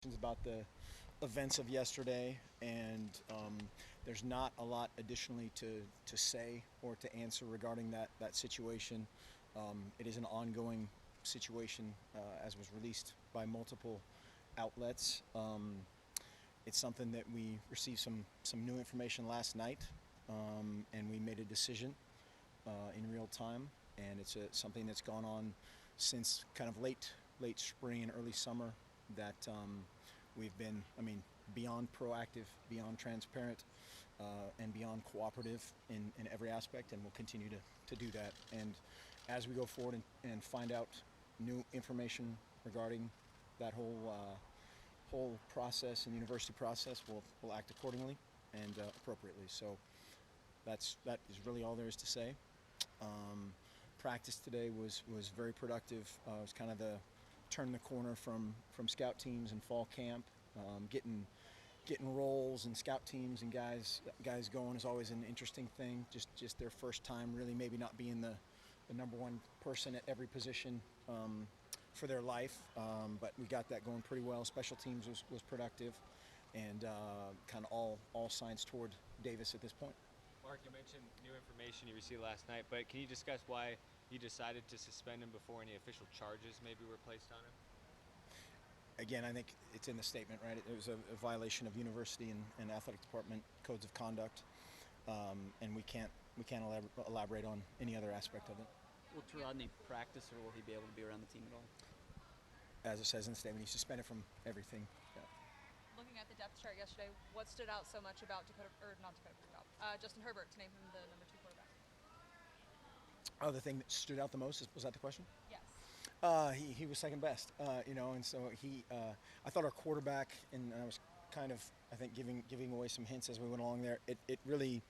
About the events of yesterday, and there's not a lot additionally to say or to answer regarding that situation. It is an ongoing situation, as was released by multiple outlets. It's something that we received some new information last night, and we made a decision in real time, and something that's gone on since kind of late spring and early summer that we've been, beyond proactive, beyond transparent, and beyond cooperative in every aspect, and we'll continue to do that. And as we go forward and find out new information regarding that whole process and university process, we'll act accordingly and appropriately. So that is really all there is to say. Practice today was very productive. It was kind of turn the corner from scout teams and fall camp. Getting roles and scout teams and guys going is always an interesting thing. Just their first time really maybe not being the number one person at every position for their life. But we got that going pretty well. Special teams was productive, and kind of all signs toward Davis at this point. Mark, you mentioned new information you received last night, but can you discuss why you decided to suspend him before any official charges maybe were placed on him? Again, I think it's in the statement, right? It was a violation of university and athletic department codes of conduct, and we can't elaborate on any other aspect of it. Will Rodney practice, or will he be able to be around the team at all? As it says in the statement, he's suspended from everything. Yeah. Looking at the depth chart yesterday, what stood out so much about Justin Herbert to name him the number 2 quarterback? Oh, the thing that stood out the most was that the question? Yes. He was second best, and so I thought our quarterback, and I was kind of, I think, giving away some hints as we went along there. It really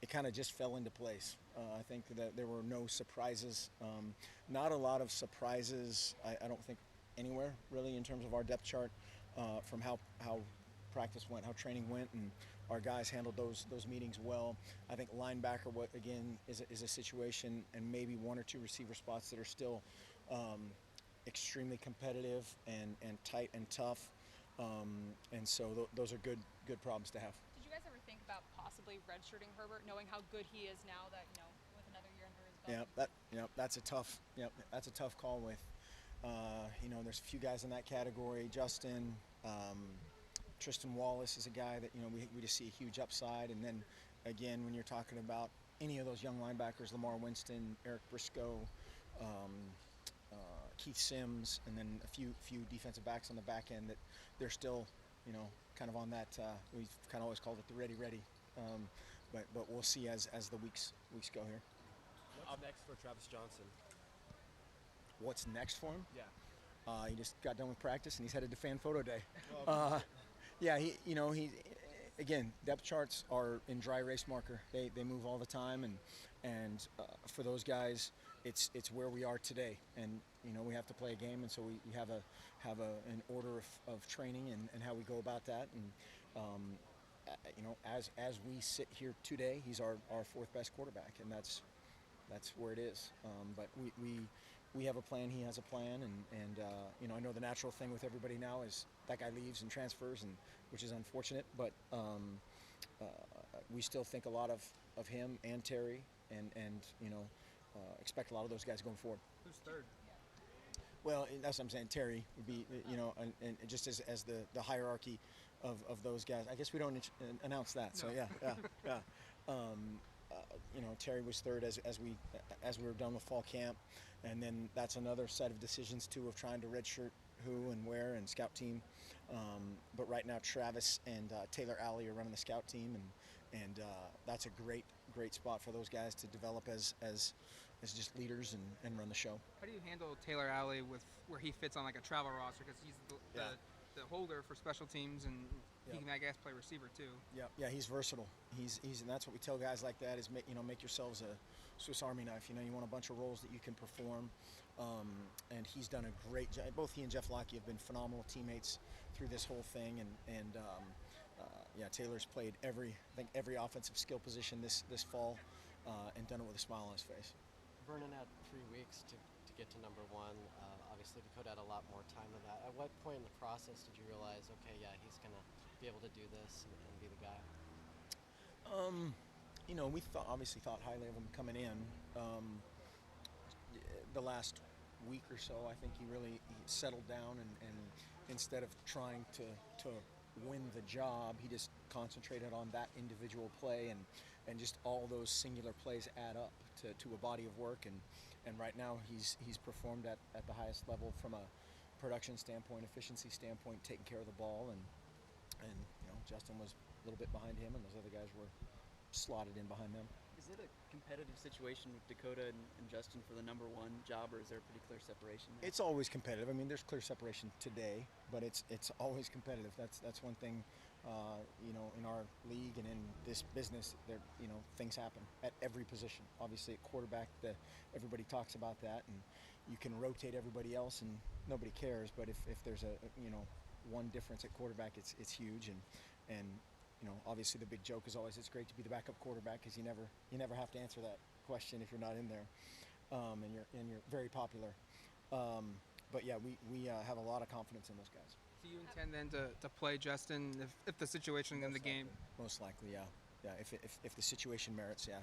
kind of just fell into place. I think that there were no surprises, not a lot of surprises. I don't think anywhere really in terms of our depth chart, from how practice went, how training went, and our guys handled those meetings well. I think linebacker, what again is a situation, and maybe one or two receiver spots that are still extremely competitive and tight and tough, and so those are good problems to have. Did you guys ever think about possibly redshirting Herbert, knowing how good he is now that with another year under his belt? That's a tough call with. There's a few guys in that category. Justin, Tristan Wallace is a guy that we just see a huge upside. And then again, when you're talking about any of those young linebackers, Lamar Winston, Eric Briscoe, Keith Sims, and then a few defensive backs on the back end that they're still kind of on that. We've kind of always called it the ready. But we'll see as the weeks go here. What's next for Travis Johnson? What's next for him? Yeah. He just got done with practice and he's headed to fan photo day. Well, he again, depth charts are in dry erase marker. They move all the time, and for those guys, it's where we are today, and we have to play a game, and so we have an order of training and how we go about that, and as we sit here today, he's our fourth best quarterback, and that's where it is. But we have a plan. He has a plan, and I know the natural thing with everybody now is that guy leaves and transfers, and which is unfortunate. But we still think a lot of him and Terry, and expect a lot of those guys going forward. who's third? Well, that's what I'm saying. Terry would be, and just as the hierarchy of those guys. I guess we don't announce that. So yeah. Terry was third as we were done with fall camp, and then that's another set of decisions too of trying to redshirt who and where and scout team. But right now Travis and Taylor Alley are running the scout team, and that's a great spot for those guys to develop as just leaders and run the show. How do you handle Taylor Alley with where he fits on like a travel roster, because he's the holder for special teams, and he can, I guess, play receiver too. Yeah, he's versatile. He's and that's what we tell guys like that is make yourselves a Swiss Army knife. You want a bunch of roles that you can perform, and he's done a great job. Both he and Jeff Locke have been phenomenal teammates through this whole thing, and Taylor's played every offensive skill position this fall, and done it with a smile on his face. Vernon had 3 weeks to get to number one. Obviously obviously Dakota had a lot more time than that. At what point in the process did you realize, okay, yeah, he's going to be able to do this and be the guy? We obviously thought highly of him coming in. The last week or so, I think he settled down, and instead of trying to win the job, he just concentrated on that individual play, and just all those singular plays add up to a body of work, and right now he's performed at the highest level from a production standpoint, efficiency standpoint, taking care of the ball, and Justin was a little bit behind him, and those other guys were slotted in behind them. Is it a competitive situation with Dakota and Justin for the number one job, or is there a pretty clear separation there? It's always competitive. I mean, there's clear separation today, but it's always competitive. That's one thing, in our league and in this business. There, things happen at every position. Obviously, at quarterback, everybody talks about that, and you can rotate everybody else, and nobody cares. But if there's one difference at quarterback, it's huge, and obviously the big joke is always it's great to be the backup quarterback because you never have to answer that question if you're not in there, and you're very popular. But yeah, we have a lot of confidence in those guys. Do you intend then to play Justin if the situation in the game? Most likely, yeah. If the situation merits, yeah.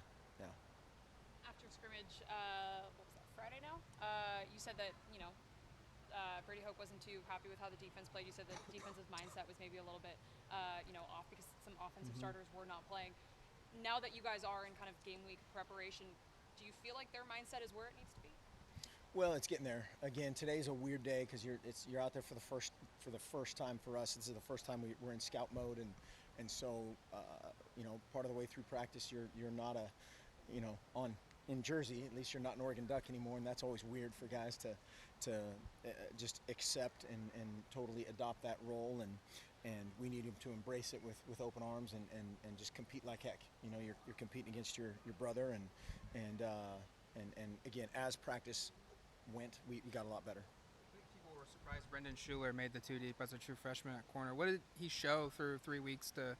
After scrimmage, what was that, Friday now? You said that, Brady Hoke wasn't too happy with how the defense played. You said the defensive mindset was maybe a little bit, off because some offensive starters were not playing. Now that you guys are in kind of game week preparation, do you feel like their mindset is where it needs to be? Well, it's getting there. Again, today's a weird day because you're out there for the first time for us. This is the first time we're in scout mode, and so part of the way through practice you're not in Jersey. At least you're not an Oregon Duck anymore, and that's always weird for guys to just accept and totally adopt that role, and we need him to embrace it with open arms and just compete like heck. You're competing against your brother, and again, as practice went, we got a lot better. I think people were surprised Brendan Schuler made the two deep as a true freshman at corner. What did he show through 3 weeks to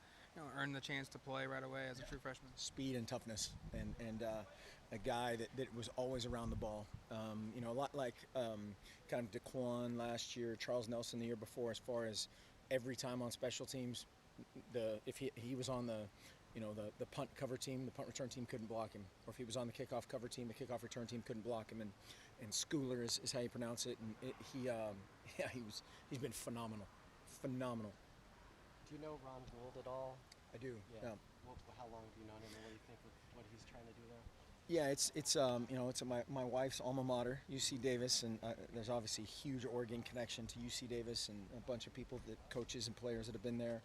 earn the chance to play right away as a true freshman? Speed and toughness, and a guy that was always around the ball. A lot like kind of DeQuan last year, Charles Nelson the year before, as far as every time on special teams, if he was on the punt cover team, the punt return team couldn't block him. Or if he was on the kickoff cover team, the kickoff return team couldn't block him. And Schooler is how you pronounce it. And he's been phenomenal. Phenomenal. Do you know Ron Gould at all? I do. Yeah. How long have you known him, and what do you think of what he's trying to do there? Yeah, it's my wife's alma mater, UC Davis, and there's obviously a huge Oregon connection to UC Davis and a bunch of people, coaches and players that have been there,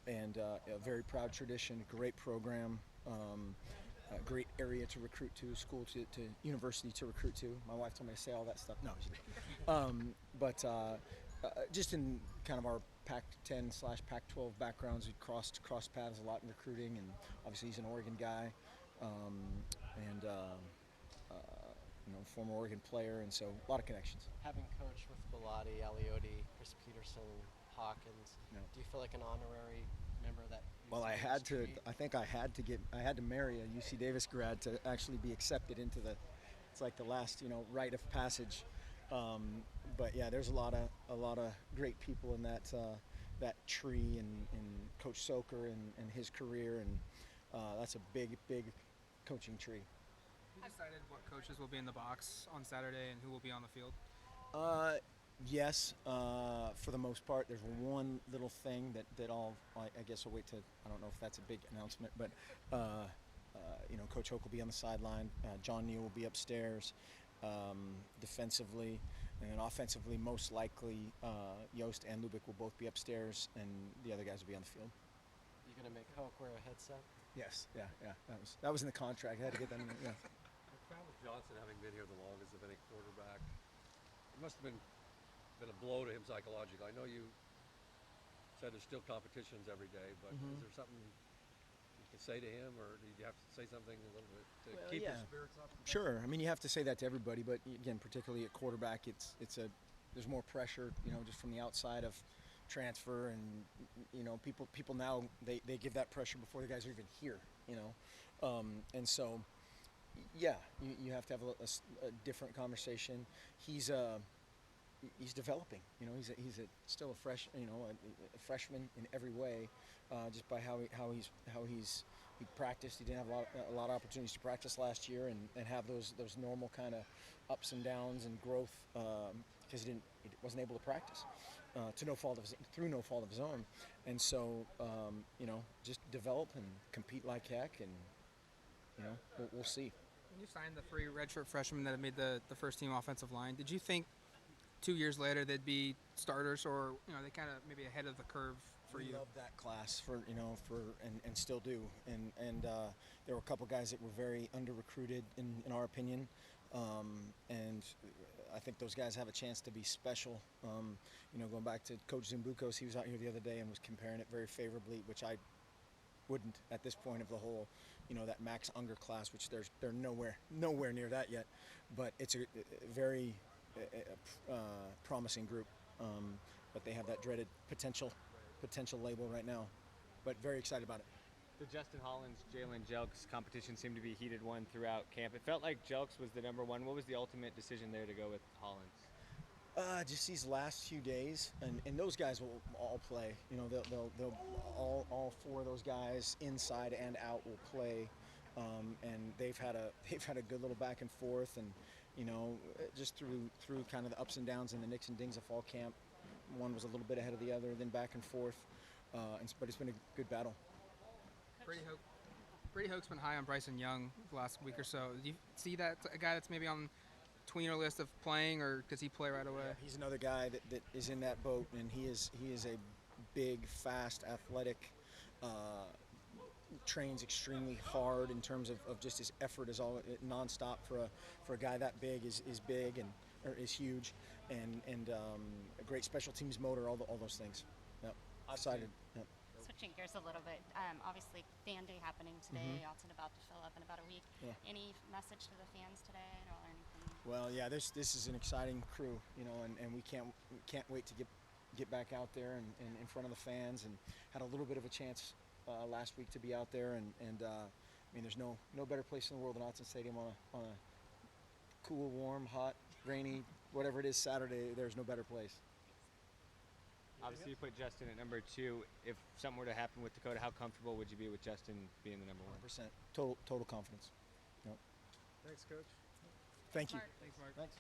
and a very proud tradition, great program, a great area to recruit to, school to university to recruit to. My wife told me to say all that stuff. No, but just in kind of our Pac-10/Pac-12 backgrounds, we crossed paths a lot in recruiting, and obviously he's an Oregon guy. Former Oregon player, and so a lot of connections. Having coached with Bellotti, Aliotti, Chris Peterson, Hawkins, do you feel like an honorary member of that? Well, I had to marry a UC Davis grad to actually be accepted into it's like the last, rite of passage. But yeah, there's a lot of great people in that tree, and Coach Soker and his career, and that's a big coaching tree. Who decided what coaches will be in the box on Saturday and who will be on the field? Yes, for the most part. There's one little thing that I guess I'll wait to. I don't know if that's a big announcement, but Coach Hoke will be on the sideline. John Neal will be upstairs defensively, and then offensively, most likely Yost and Lubick will both be upstairs, and the other guys will be on the field. You gonna make Hoke wear a headset? Yes, yeah. That was in the contract. I had to get that in. Yeah. Travis Johnson, having been here the longest of any quarterback, it must have been a blow to him psychologically. I know you said there's still competitions every day, but is there something you can say to him, or do you have to say something a little bit to keep his spirits up? Sure. I mean, you have to say that to everybody, but again, particularly at quarterback, there's more pressure, just from the outside of transfer, and people now they give that pressure before the guys are even here, and so Yeah, you have to have a different conversation. He's developing. You know, still a a freshman in every way, just by he practiced. He didn't have a lot of opportunities to practice last year and have those normal kind of ups and downs and growth, because he wasn't able to practice through no fault of his own. And so just develop and compete like heck, and we'll see. When you signed the 3 redshirt freshmen that have made the first team offensive line, did you think 2 years later they'd be starters, or they kind of maybe ahead of the curve for we you? love that class and still do, and there were a couple guys that were very under recruited in our opinion, and I think those guys have a chance to be special. Going back to Coach Zimbucos, he was out here the other day and was comparing it very favorably, which I wouldn't at this point of the whole, that Max Unger class, which they're nowhere near that yet, but it's a very promising group, but they have that dreaded potential label right now, but very excited about it. The Justin Hollins, Jalen Jelks competition seemed to be a heated one throughout camp. It felt like Jelks was the number one. What was the ultimate decision there to go with Hollins? Just these last few days, and those guys will all play. They'll all 4 of those guys, inside and out, will play, and they've had a good little back and forth, and just through kind of the ups and downs and the nicks and dings of fall camp. One was a little bit ahead of the other, then back and forth, but it's been a good battle. Brady Hoke's been high on Bryson Young the last week or so. Do you see that a guy that's maybe on tweener list of playing, or does he play right away? Yeah, he's another guy that is in that boat, and he is a big, fast, athletic, trains extremely hard in terms of just his effort is all nonstop for a guy that big is big or is huge, and a great special teams motor, all those things. Yep. Excited. Yep. Switching gears a little bit, obviously fan day happening today. Alton about to fill up in about a week. Yeah. Any message to the fans today or anything? Well, yeah, this is an exciting crew, and we can't wait to get back out there and in front of the fans, and had a little bit of a chance last week to be out there, and I mean, there's no better place in the world than Autzen Stadium on a cool, warm, hot, rainy, whatever it is Saturday. There's no better place. Obviously, you put Justin at number 2. If something were to happen with Dakota, how comfortable would you be with Justin being the number 1? 100%. Total confidence. Yep. Thanks, Coach. Thank you. Mark. Thanks, Mark. Thanks.